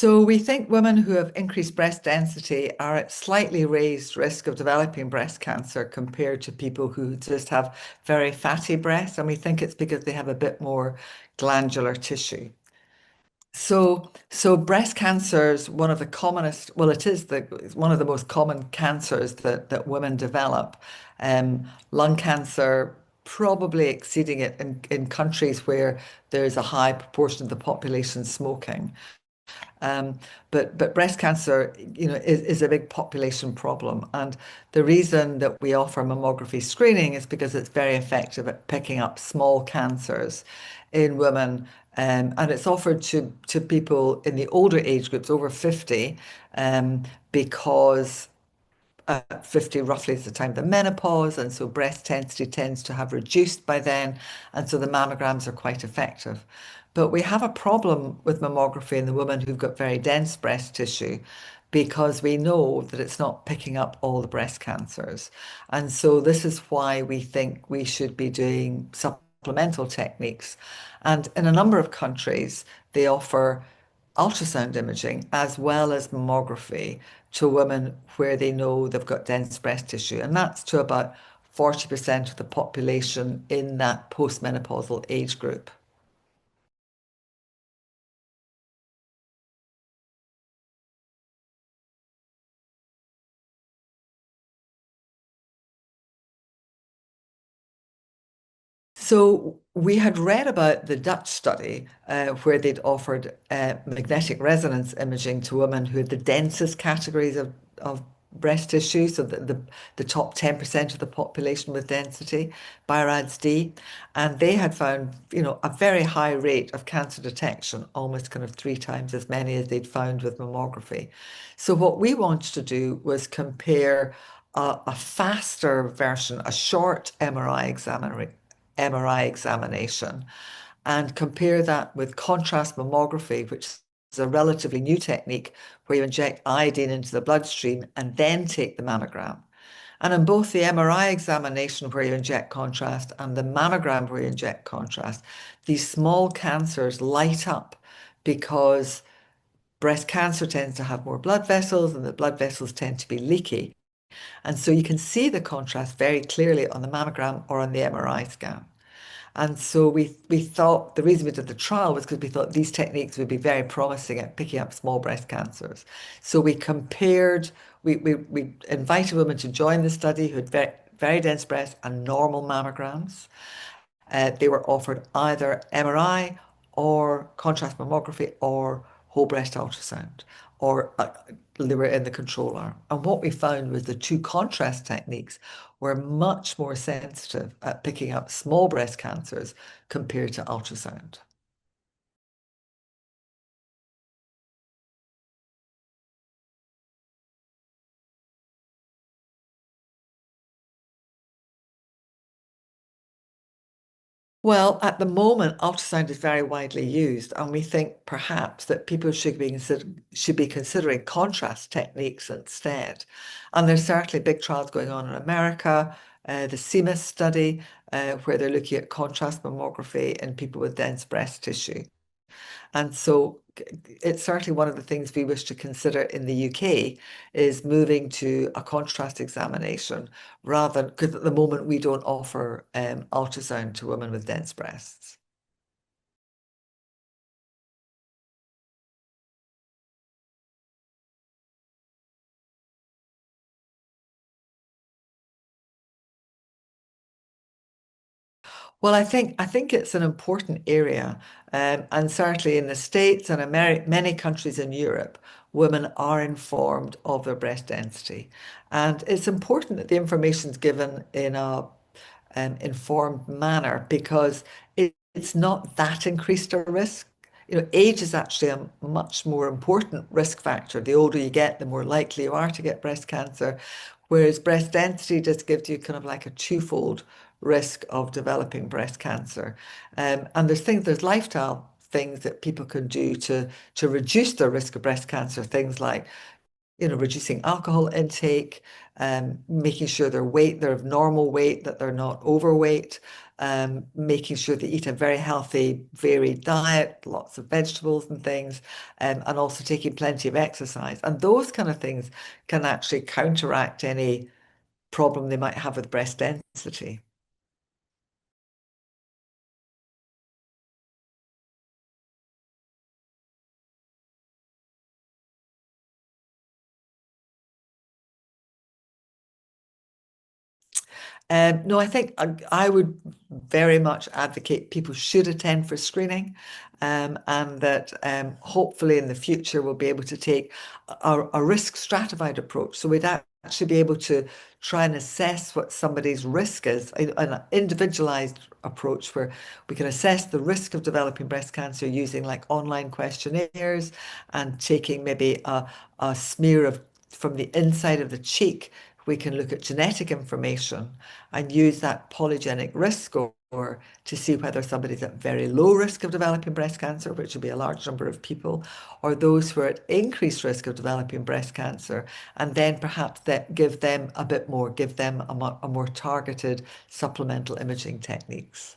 So we think women who have increased breast density are at slightly raised risk of developing breast cancer compared to people who just have very fatty breasts. And we think it's because they have a bit more glandular tissue. So breast cancer is one of the commonest, well, it's one of the most common cancers that women develop. Lung cancer probably exceeding it in countries where there's a high proportion of the population smoking. Um, but breast cancer, is a big population problem. And the reason that we offer mammography screening is because it's very effective at picking up small cancers in women. And it's offered to people in the older age groups, over 50, because 50 roughly is the time of the menopause, and so breast density tends to have reduced by then, and so the mammograms are quite effective. But we have a problem with mammography in the women who've got very dense breast tissue because we know that it's not picking up all the breast cancers. And so this is why we think we should be doing supplemental techniques. And in a number of countries, they offer ultrasound imaging as well as mammography to women where they know they've got dense breast tissue. And that's to about 40% of the population in that postmenopausal age group. So we had read about the Dutch study where they'd offered magnetic resonance imaging to women who had the densest categories of breast tissue, so the top 10% of the population with density, BI-RADS-D, and they had found, a very high rate of cancer detection, almost kind of three times as many as they'd found with mammography. So what we wanted to do was compare a faster version, a short MRI examination and compare that with contrast mammography, which is a relatively new technique where you inject iodine into the bloodstream and then take the mammogram. And in both the MRI examination where you inject contrast and the mammogram where you inject contrast, these small cancers light up because breast cancer tends to have more blood vessels and the blood vessels tend to be leaky. And so you can see the contrast very clearly on the mammogram or on the MRI scan. And so we thought the reason we did the trial was because we thought these techniques would be very promising at picking up small breast cancers. So we compared, we invited women to join the study who had very dense breasts and normal mammograms. They were offered either MRI or contrast mammography or whole breast ultrasound, or they were in the control arm. And what we found was the two contrast techniques were much more sensitive at picking up small breast cancers compared to ultrasound. Well, at the moment, ultrasound is very widely used, and we think perhaps that people should be considering contrast techniques instead. And there's certainly big trials going on in America, the CMIS study, where they're looking at contrast mammography in people with dense breast tissue. And so it's certainly one of the things we wish to consider in the UK is moving to a contrast examination rather than, because at the moment we don't offer ultrasound to women with dense breasts. Well, I think it's an important area, and certainly in the States and many countries in Europe, women are informed of their breast density, and it's important that the information is given in a informed manner because it's not that increased a risk. Age is actually a much more important risk factor. The older you get, the more likely you are to get breast cancer, whereas breast density just gives you kind of like a twofold risk of developing breast cancer. And there's lifestyle things that people can do to reduce their risk of breast cancer, things like reducing alcohol intake, making sure they're of normal weight, that they're not overweight, making sure they eat a very healthy, varied diet, lots of vegetables and things, and also taking plenty of exercise. And those kind of things can actually counteract any problem they might have with breast density. No, I think I would very much advocate people should attend for screening, and that hopefully in the future we'll be able to take a risk stratified approach. So we'd actually be able to try and assess what somebody's risk is, an individualized approach where we can assess the risk of developing breast cancer using like online questionnaires and taking maybe a smear of from the inside of the cheek. We can look at genetic information and use that polygenic risk score to see whether somebody's at very low risk of developing breast cancer, which would be a large number of people, or those who are at increased risk of developing breast cancer, and then perhaps that give them a bit more, give them a more targeted supplemental imaging techniques.